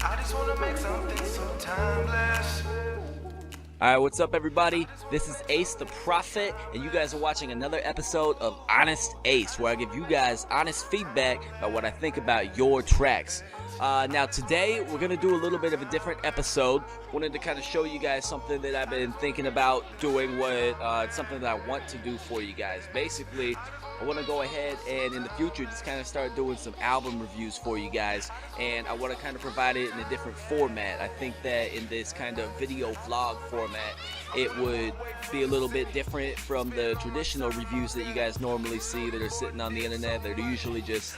I just wanna make something so timeless. Alright, what's up everybody? This is Ace the Prophet, and you guys are watching another episode of Honest Ace, where I give you guys honest feedback about what I think about your tracks. Now today, we're going to do a little bit of a different episode. Wanted to kind of show you guys something that I've been thinking about doing, something that I want to do for you guys. Basically, I want to go ahead and in the future just kind of start doing some album reviews for you guys, and I want to kind of provide it in a different format. I think that in this kind of video vlog format, it would be a little bit different from the traditional reviews that you guys normally see that are sitting on the internet. They're usually just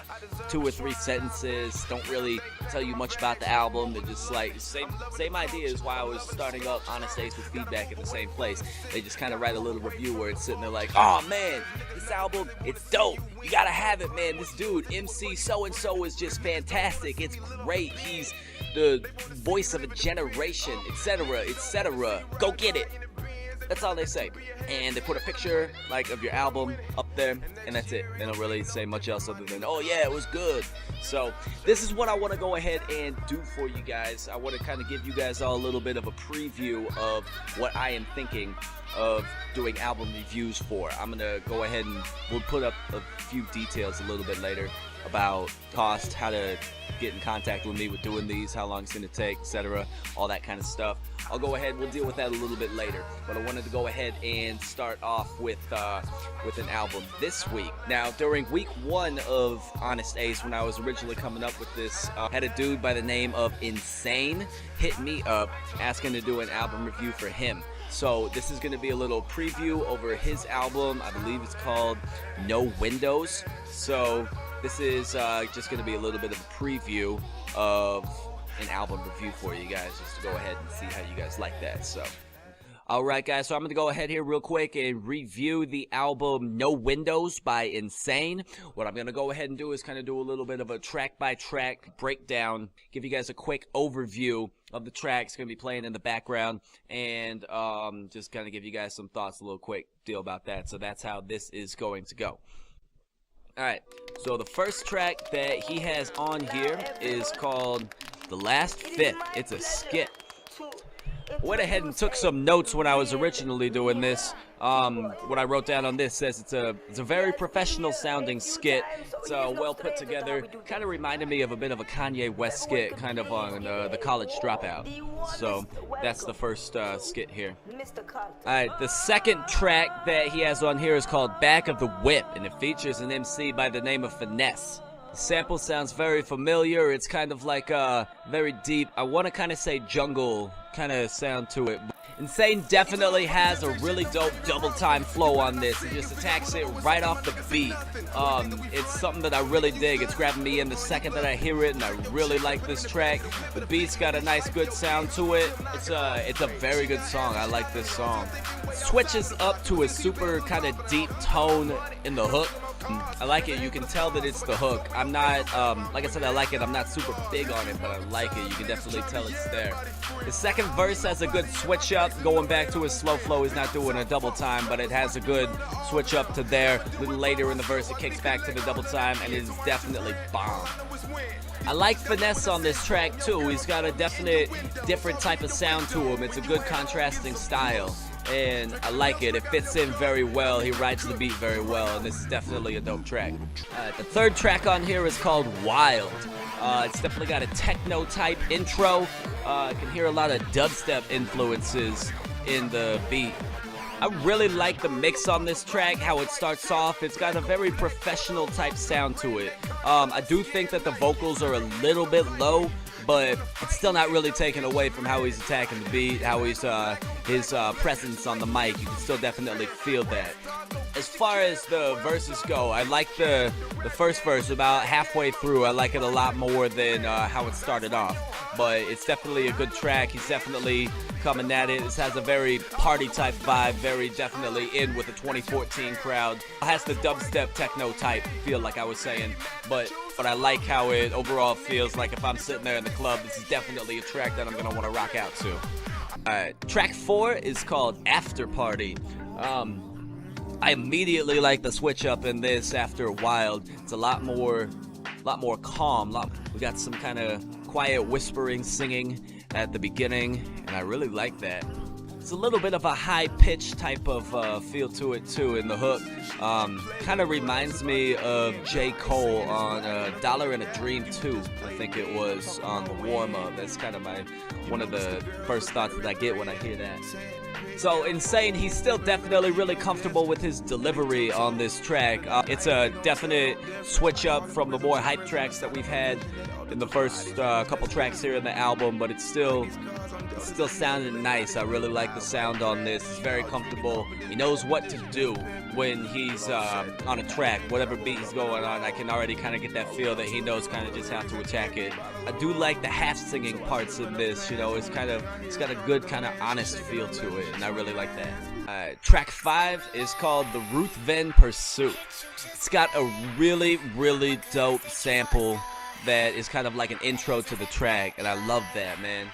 2 or 3 sentences, don't really tell you much about the album. They're just like same idea as why I was starting up Honest Ace with feedback at the same place. They just kind of write a little review where it's sitting there like, oh man, this album, it's dope, you gotta have it, man. This dude MC so and so is just fantastic, it's great, he's the voice of a generation, etc., etc. Go get it. That's all they say. And they put a picture like of your album up there, and that's it. They don't really say much else other than, oh yeah, it was good. So this is what I want to go ahead and do for you guys. I want to kind of give you guys all a little bit of a preview of what I am thinking of doing album reviews for. I'm gonna go ahead and we'll put up a few details a little bit later about cost, how to get in contact with me with doing these, how long it's going to take, etc., all that kind of stuff. I'll go ahead, we'll deal with that a little bit later, but I wanted to go ahead and start off with an album this week. Now, during week 1 of Honest Ace, when I was originally coming up with this, had a dude by the name of Insane hit me up asking to do an album review for him. So this is going to be a little preview over his album. I believe it's called No Windows. So this is just going to be a little bit of a preview of an album review for you guys, just to go ahead and see how you guys like that. So, alright guys, so I'm going to go ahead here real quick and review the album No Windows by Insane. What I'm going to go ahead and do is kind of do a little bit of a track-by-track breakdown, give you guys a quick overview of the tracks going to be playing in the background, and just kind of give you guys some thoughts, a little quick deal about that. So that's how this is going to go. Alright, so the first track that he has on here is called The Last Fifth. It's a skit. I went ahead and took some notes when I was originally doing this. What I wrote down on this says it's a very professional sounding skit. It's well put together. Kind of reminded me of a bit of a Kanye West skit, kind of on the College Dropout. So that's the first skit here. Alright, the second track that he has on here is called Back of the Whip, and it features an MC by the name of Finesse. The sample sounds very familiar. It's kind of like a very deep, I want to kind of say jungle kind of sound to it. Insane definitely has a really dope double time flow on this. It just attacks it right off the beat. It's something that I really dig. It's grabbing me in the second that I hear it, and I really like this track. The beat's got a nice good sound to it. It's a very good song. I like this song. It switches up to a super kind of deep tone in the hook. I like it. You can tell that it's the hook. I'm not, like I said, I like it. I'm not super big on it, but I like it. You can definitely tell it's there. The second verse has a good switch up, going back to his slow flow. He's not doing a double time, but it has a good switch up to there. A little later in the verse, it kicks back to the double time, and it is definitely bomb. I like Finesse on this track too. He's got a definite different type of sound to him. It's a good contrasting style, and I like it. It fits in very well. He rides the beat very well, and this is definitely a dope track. The third track on here is called Wild. It's definitely got a techno type intro. I can hear a lot of dubstep influences in the beat. I really like the mix on this track, how it starts off. It's got a very professional type sound to it. I do think that the vocals are a little bit low, but it's still not really taken away from how he's attacking the beat, how he's his presence on the mic. You can still definitely feel that. As far as the verses go, I like the first verse about halfway through. I like it a lot more than how it started off, but it's definitely a good track. He's definitely coming at it. This has a very party type vibe, very definitely in with the 2014 crowd. It has the dubstep techno type feel, like I was saying, but I like how it overall feels like if I'm sitting there in the club, this is definitely a track that I'm gonna want to rock out to. Alright, track 4 is called After Party. I immediately like the switch up in this after Wild. It's a lot more calm. We got some kind of quiet whispering singing at the beginning, and I really like that. It's a little bit of a high-pitched type of feel to it too in the hook. Kind of reminds me of J. Cole on Dollar and a Dream 2, I think it was, on the warm-up. That's kind of one of the first thoughts that I get when I hear that. So Insane, he's still definitely really comfortable with his delivery on this track. It's a definite switch up from the more hype tracks that we've had in the first couple tracks here in the album, but it's still sounding nice. I really like the sound on this. It's very comfortable. He knows what to do when he's on a track, whatever beat he's going on. I can already kind of get that feel that he knows kind of just how to attack it. I do like the half singing parts in this. You know, it's got a good kind of honest feel to it, and I really like that. Track 5 is called The Ruth Venn Pursuit. It's got a really, really dope sample that is kind of like an intro to the track, and I love that, man.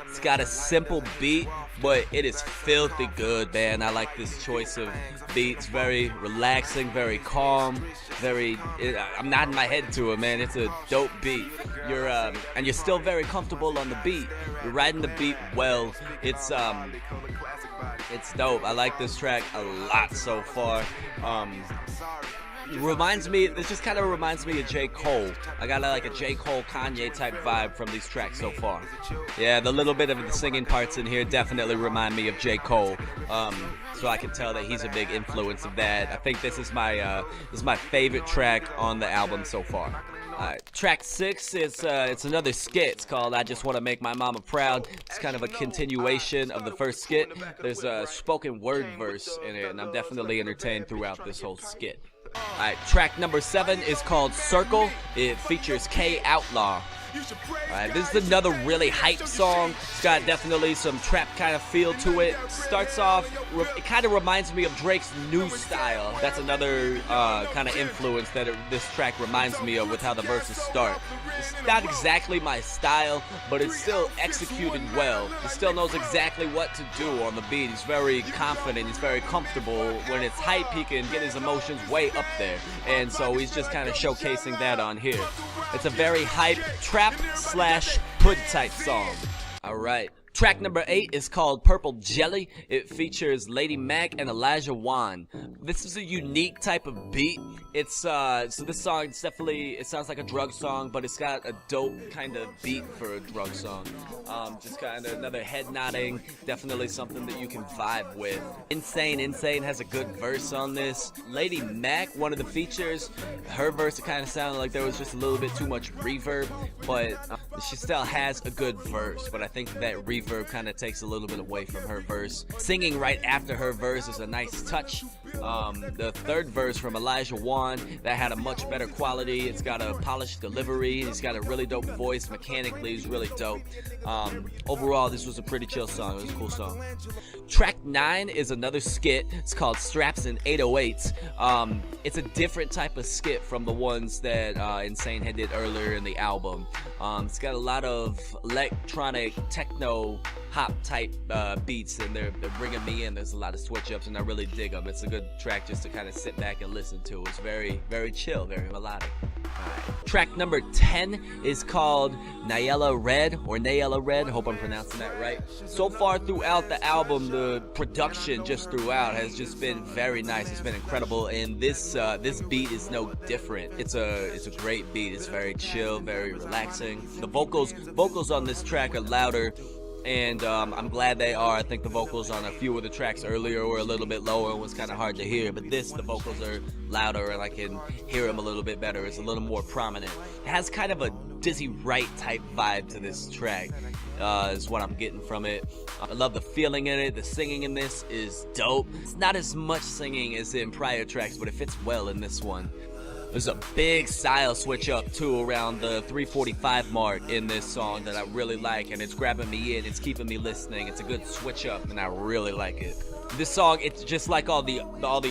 It's got a simple beat, but it is filthy good, man. I like this choice of beats. Very relaxing, very calm, I'm nodding my head to it, man. It's a dope beat. And you're still very comfortable on the beat. You're riding the beat well. It's dope. I like this track a lot so far. This just kind of reminds me of J. Cole. I got like a J. Cole, Kanye type vibe from these tracks so far. Yeah, the little bit of the singing parts in here definitely remind me of J. Cole. So I can tell that he's a big influence of that. I think this is my favorite track on the album so far. Track 6 is it's another skit. It's called I Just Want to Make My Mama Proud. It's kind of a continuation of the first skit. There's a spoken word verse in it, and I'm definitely entertained throughout this whole skit. Alright, track number 7 is called Circle. It features K Outlaw. Alright, this is another really hype song. It's got definitely some trap kind of feel to it. Starts off, it kind of reminds me of Drake's New Style. That's another kind of influence that this track reminds me of with how the verses start. It's not exactly my style, but it's still executed well. He still knows exactly what to do on the beat. He's very confident. He's very comfortable. When it's hype, he can get his emotions way up there. And so he's just kind of showcasing that on here. It's a very hype trap/hood type song. Alright. Track number 8 is called Purple Jelly. It features Lady Mac and Elijah Wan. This is a unique type of beat. It's so this song, it's definitely, it sounds like a drug song, but it's got a dope kind of beat for a drug song. Just kind of another head nodding, definitely something that you can vibe with. Insane has a good verse on this. Lady Mac, one of the features, her verse, it kind of sounded like there was just a little bit too much reverb, but she still has a good verse, but I think that reverb kind of takes a little bit away from her verse. Singing right after her verse is a nice touch. The third verse from Elijah Wan, that had a much better quality. It's got a polished delivery. He's got a really dope voice. Mechanically, he's really dope. Overall, this was a pretty chill song. It was a cool song. Track 9 is another skit. It's called Straps and 808s. It's a different type of skit from the ones that Insane had did earlier in the album. It's got a lot of electronic techno hop type beats, and they're bringing me in. There's a lot of switch ups, and I really dig them. It's a good track just to kind of sit back and listen to. It's very, very chill, very melodic. Track number 10 is called Nayela Red, or Nayela Red. Hope I'm pronouncing that right. So far throughout the album, the production just throughout has just been very nice. It's been incredible, and this beat is no different. It's a great beat. It's very chill, very relaxing. The vocals on this track are louder, and I'm glad they are. I think the vocals on a few of the tracks earlier were a little bit lower and was kind of hard to hear, but the vocals are louder and I can hear them a little bit better. It's a little more prominent. It has kind of a Dizzy Wright type vibe to this track, is what I'm getting from it. I love the feeling in it. The singing in this is dope. It's not as much singing as in prior tracks, but it fits well in this one. There's a big style switch up too around the 3:45 mark in this song that I really like, and it's grabbing me in, it's keeping me listening. It's a good switch up, and I really like it. This song, it's just like all the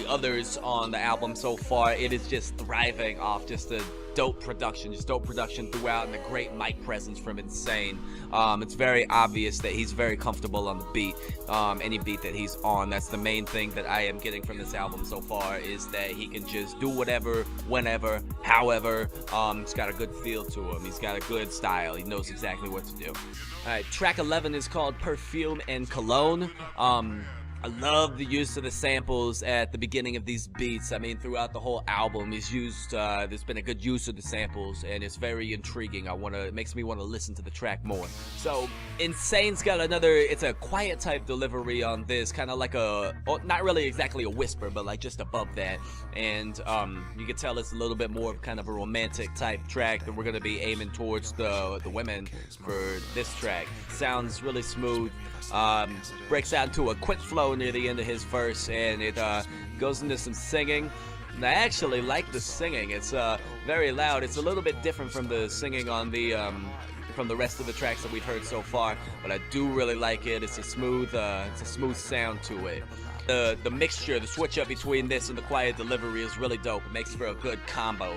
others on the album so far. It is just thriving off just a dope production, just dope production throughout, and a great mic presence from Insane. It's very obvious that he's very comfortable on the beat. Any beat that he's on, that's the main thing that I am getting from this album so far, is that he can just do whatever, whenever, however. He's got a good feel to him. He's got a good style. He knows exactly what to do. All right, track 11 is called Perfume and Cologne. I love the use of the samples at the beginning of these beats. I mean, throughout the whole album, he's used. There's been a good use of the samples, and it's very intriguing. It makes me want to listen to the track more. So, Insane's got it's a quiet type delivery on this, kind of like not really exactly a whisper, but like just above that. And you can tell it's a little bit more of kind of a romantic type track that we're gonna be aiming towards the women for this track. Sounds really smooth. Breaks out into a quick flow near the end of his verse, and it goes into some singing. And I actually like the singing. It's very loud. It's a little bit different from the singing on from the rest of the tracks that we've heard so far, but I do really like it. It's a smooth sound to it. The mixture, the switch up between this and the quiet delivery is really dope. It makes for a good combo.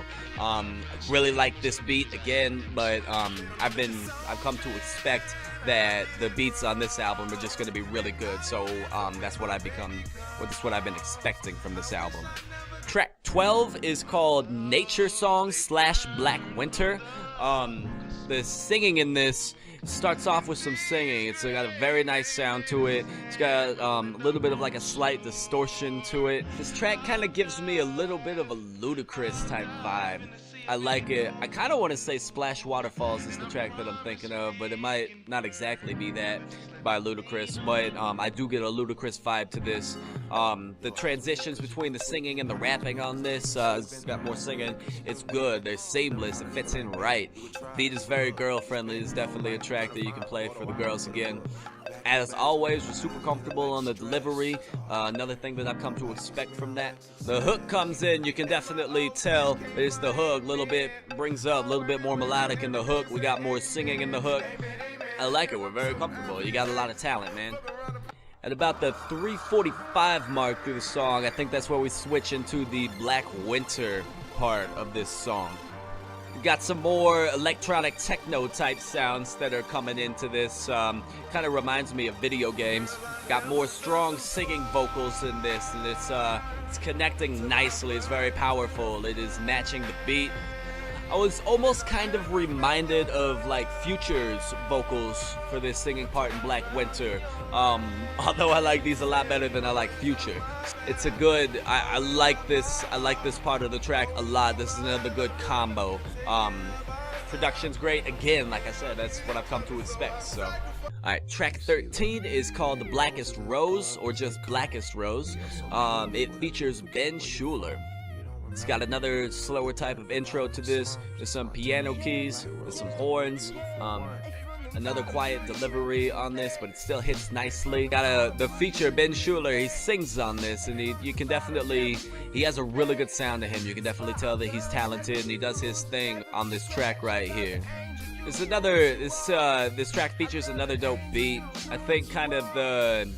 Really like this beat again, but I've come to expect that the beats on this album are just going to be really good. So that's what I've been expecting from this album. Track 12 is called Nature Song / Black Winter. The singing in this starts off with some singing. It's got a very nice sound to it. It's got a little bit of like a slight distortion to it. This track kind of gives me a little bit of a Ludacris type vibe. I like it. I kind of want to say Splash Waterfalls is the track that I'm thinking of, but it might not exactly be that by Ludacris. But I do get a Ludacris vibe to this. The transitions between the singing and the rapping on this, it's got more singing. It's good. They're seamless. It fits in right. Beat is very girl-friendly. It's definitely a track that you can play for the girls again. As always, we're super comfortable on the delivery. Another thing that I've come to expect from that. The hook comes in, you can definitely tell it's the hook. Brings up a little bit more melodic in the hook. We got more singing in the hook. I like it, we're very comfortable. You got a lot of talent, man. At about the 3:45 mark through the song, I think that's where we switch into the Black Winter part of this song. We got some more electronic techno type sounds that are coming into this. Kind of reminds me of video games. Got more strong singing vocals in this, and it's connecting nicely. It's very powerful. It is matching the beat. I was almost kind of reminded of like Future's vocals for this singing part in Black Winter. Although I like these a lot better than I like Future. It's a good, I like this part of the track a lot. This is another good combo. Production's great. Again, like I said, that's what I've come to expect, so. Alright, track 13 is called The Blackest Rose, or just Blackest Rose. It features Ben Schuler. It's got another slower type of intro to this. There's some piano keys, there's some horns, another quiet delivery on this, but it still hits nicely. Got the feature, Ben Schuler, he sings on this, and he has a really good sound to him. You can definitely tell that he's talented, and he does his thing on this track right here. This track features another dope beat. I think kind of the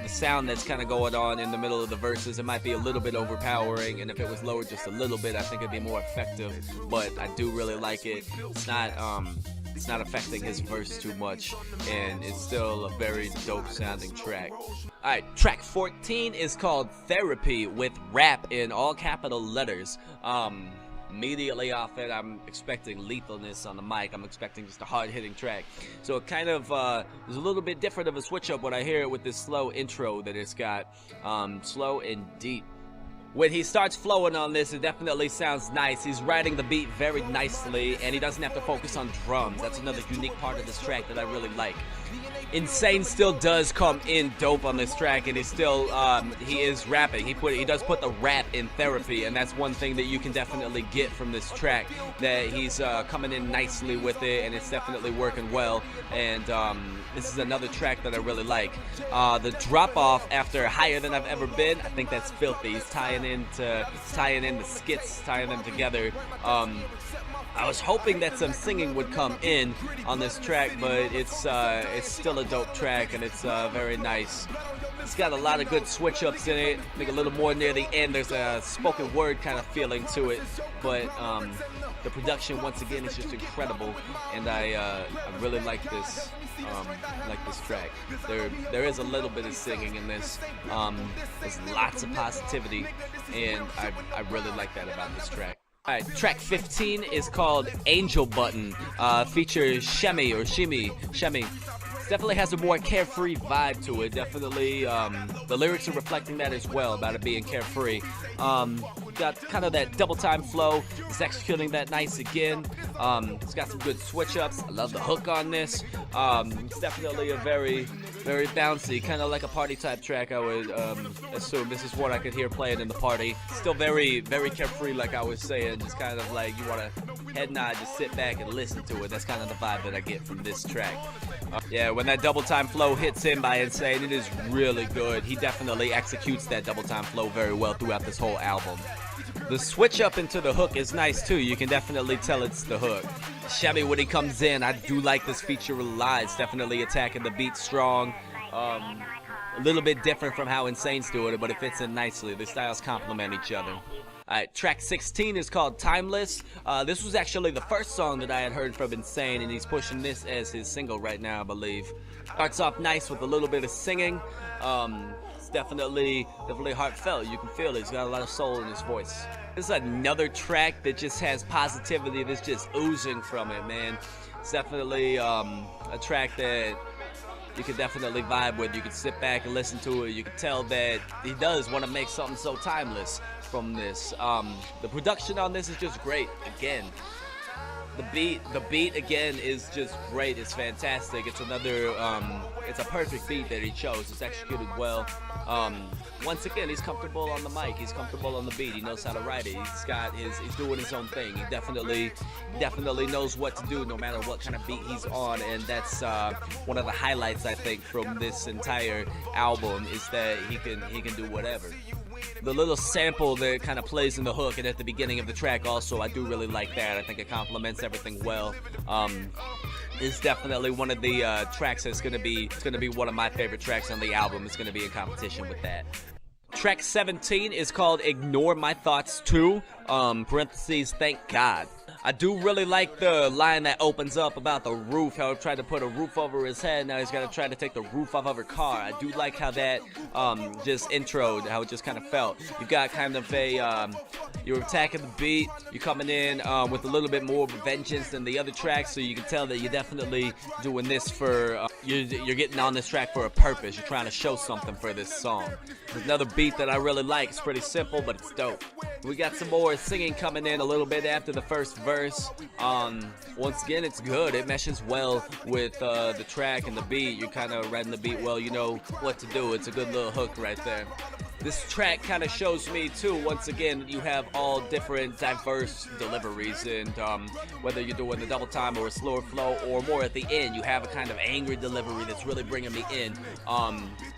sound that's kind of going on in the middle of the verses, it might be a little bit overpowering, and if it was lowered just a little bit, I think it'd be more effective. But I do really like it. It's not affecting his verse too much, and it's still a very dope sounding track. Alright, track 14 is called Therapy, with rap in all capital letters. Immediately off it, I'm expecting lethalness on the mic. I'm expecting just a hard-hitting track. So it kind of is a little bit different of a switch-up when I hear it with this slow intro that it's got. Slow and deep. When he starts flowing on this, it definitely sounds nice. He's riding the beat very nicely, and he doesn't have to focus on drums. That's another unique part of this track that I really like. Insane still does come in dope on this track, and he is rapping. He does put the rap in Therapy, and that's one thing that you can definitely get from this track, that he's coming in nicely with it, and it's definitely working well. And this is another track that I really like. The drop off after Higher Than I've Ever Been, I think that's filthy. He's tying tying in the skits, tying them together. I was hoping that some singing would come in on this track, but it's still a dope track, and it's very nice. It's got a lot of good switch-ups in it. I think a little more near the end, there's a spoken word kind of feeling to it, but the production, once again, is just incredible, and I really like this track. There is a little bit of singing in this. There's lots of positivity, and I really like that about this track. Alright, track 15 is called Angel Button. Features Shemi. Definitely has a more carefree vibe to it. Definitely, the lyrics are reflecting that as well, about it being carefree. Got kind of that double time flow. It's executing that nice again. It's got some good switch ups. I love the hook on this. It's definitely a very, very bouncy, kind of like a party type track. I would assume this is what I could hear playing in the party. Still very, very carefree, like I was saying. Just kind of like you want to head nod, just sit back and listen to it. That's kind of the vibe that I get from this track. Yeah, when that double time flow hits in by Insane, it is really good. He definitely executes that double time flow very well throughout this whole album. The switch up into the hook is nice too. You can definitely tell it's the hook. Chevy, when he comes in, I do like this feature a lot. It's definitely attacking the beat strong. A little bit different from how Insane's doing it, but it fits in nicely. The styles complement each other. Alright, track 16 is called Timeless. This was actually the first song that I had heard from Insane, and he's pushing this as his single right now, I believe. Starts off nice with a little bit of singing. It's definitely heartfelt. You can feel it. He's got a lot of soul in his voice. This is another track that just has positivity that's just oozing from it, man. It's definitely a track that you can definitely vibe with. You can sit back and listen to it. You can tell that he does want to make something so timeless from this. The production on this is just great. Again, the beat again is just great. It's fantastic. It's another it's a perfect beat that he chose. It's executed well. Once again, he's comfortable on the mic. He's comfortable on the beat. He knows how to write it. He's doing his own thing. He definitely knows what to do no matter what kind of beat he's on, and that's one of the highlights I think from this entire album is that he can do whatever. The little sample that kind of plays in the hook and at the beginning of the track also, I do really like that. I think it complements everything well. It's definitely one of the tracks that's going to be one of my favorite tracks on the album. It's going to be in competition with that. Track 17 is called Ignore My Thoughts 2, parentheses, thank God. I do really like the line that opens up about the roof, how he tried to put a roof over his head, now he's got to try to take the roof off of her car. I do like how that just introed, how it just kind of felt. You've got kind of a, you're attacking the beat, you're coming in with a little bit more vengeance than the other tracks, so you can tell that you're definitely doing this for, you're getting on this track for a purpose. You're trying to show something for this song. There's another beat that I really like. It's pretty simple, but it's dope. We got some more singing coming in a little bit after the first verse. Once again, it's good. It meshes well with the track and the beat. You're kind of riding the beat well. You know what to do. It's a good little hook right there. This track kind of shows me too, once again, you have all different diverse deliveries, and whether you're doing the double time or a slower flow or more at the end, you have a kind of angry delivery that's really bringing me in.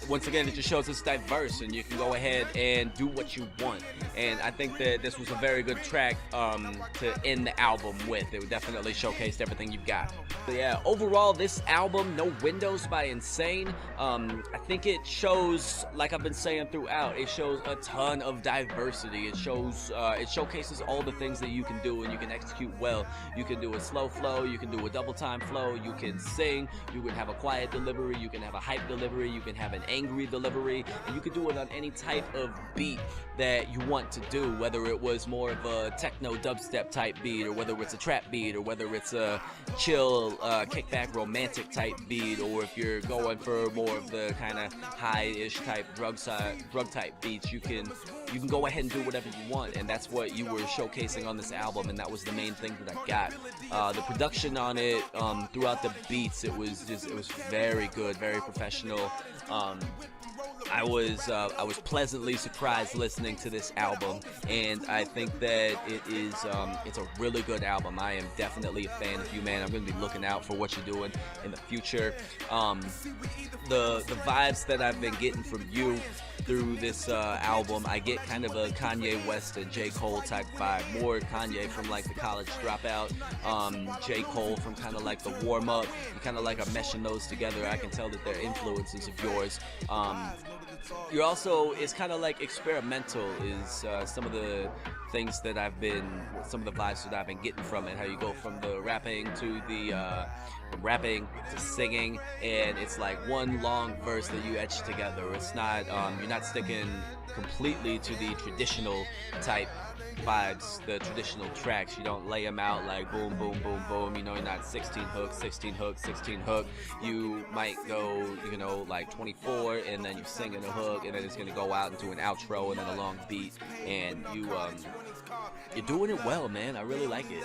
Once again, it just shows it's diverse and you can go ahead and do what you want, and I think that this was a very good track to end the album with. It definitely showcased everything you've got. But yeah, overall, this album, No Windows by Insane, I think it shows, like I've been saying throughout, it shows a ton of diversity. It showcases all the things that you can do and you can execute well. You can do a slow flow, you can do a double time flow, you can sing, you can have a quiet delivery, you can have a hype delivery, you can have an angry delivery, and you can do it on any type of beat that you want to do, whether it was more of a techno dubstep type beat, or whether it's a trap beat, or whether it's a chill kickback romantic type beat, or if you're going for more of the kind of high-ish type drug type beats. You can go ahead and do whatever you want, and that's what you were showcasing on this album, and that was the main thing that I got. The production on it, throughout the beats, it was very good, very professional. I was pleasantly surprised listening to this album, and I think that it's a really good album. I am definitely a fan of you, man. I'm gonna be looking out for what you're doing in the future. The vibes that I've been getting from you through this album, I get kind of a Kanye West and J. Cole type vibe. More Kanye from like the College Dropout, J. Cole from kind of like the warm up. You kind of like are meshing those together. I can tell that they're influences of yours. You're also, it's kind of like experimental is some of the things that some of the vibes that I've been getting from it. How you go from the rapping to from rapping to singing, and it's like one long verse that you etch together. It's not, you're not sticking completely to the traditional type vibes, the traditional tracks. You don't lay them out like boom, boom, boom, boom. You know, you're not 16 hook, 16 hook, 16 hook. You might go, you know, like 24, and then you sing in a hook, and then it's gonna go out into an outro and then a long beat, and you're doing it well, man. I really like it.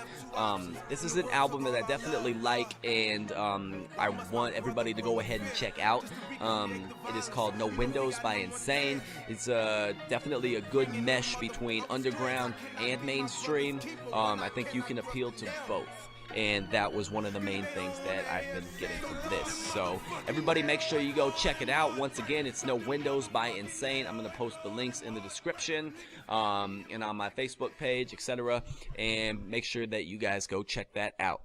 This is an album that I definitely like, and I want everybody to go ahead and check out. It is called No Windows by Insane. It's definitely a good mesh between underground and mainstream. I think you can appeal to both, and that was one of the main things that I've been getting from this. So everybody make sure you go check it out. Once again, it's No Windows by Insane. I'm going to post the links in the description and on my Facebook page, etc. And make sure that you guys go check that out.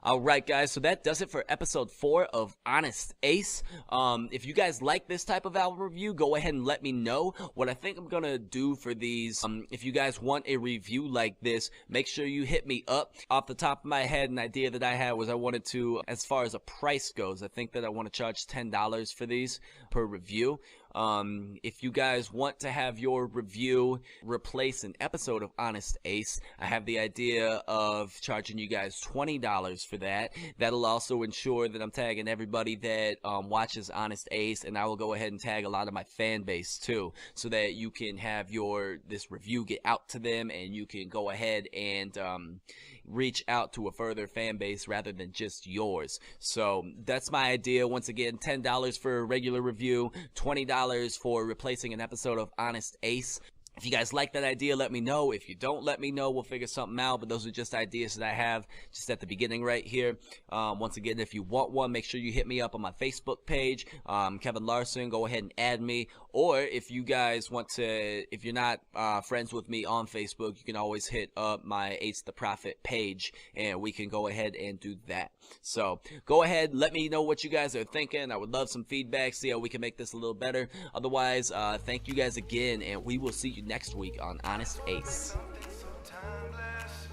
Alright guys, so that does it for episode 4 of Honest Ace. If you guys like this type of album review, go ahead and let me know. What I think I'm gonna do for these, if you guys want a review like this, make sure you hit me up. Off the top of my head, an idea that I had was I wanted to, as far as a price goes, I think that I want to charge $10 for these per review. If you guys want to have your review replace an episode of Honest Ace, I have the idea of charging you guys $20 for that. That'll also ensure that I'm tagging everybody that watches Honest Ace, and I will go ahead and tag a lot of my fan base too, so that you can have this review get out to them, and you can go ahead and reach out to a further fan base rather than just yours. So that's my idea. Once again, $10 for a regular review, $20 for replacing an episode of Honest Ace. If you guys like that idea, let me know. If you don't, let me know. We'll figure something out. But those are just ideas that I have just at the beginning right here. Once again, if you want one, make sure you hit me up on my Facebook page, Kevin Larson. Go ahead and add me. Or if you guys want to, if you're not friends with me on Facebook, you can always hit up my Ace the Prophet page, and we can go ahead and do that. So go ahead, let me know what you guys are thinking. I would love some feedback, see how we can make this a little better. Otherwise, thank you guys again, and we will see you next week on Honest Ace. Something so timeless.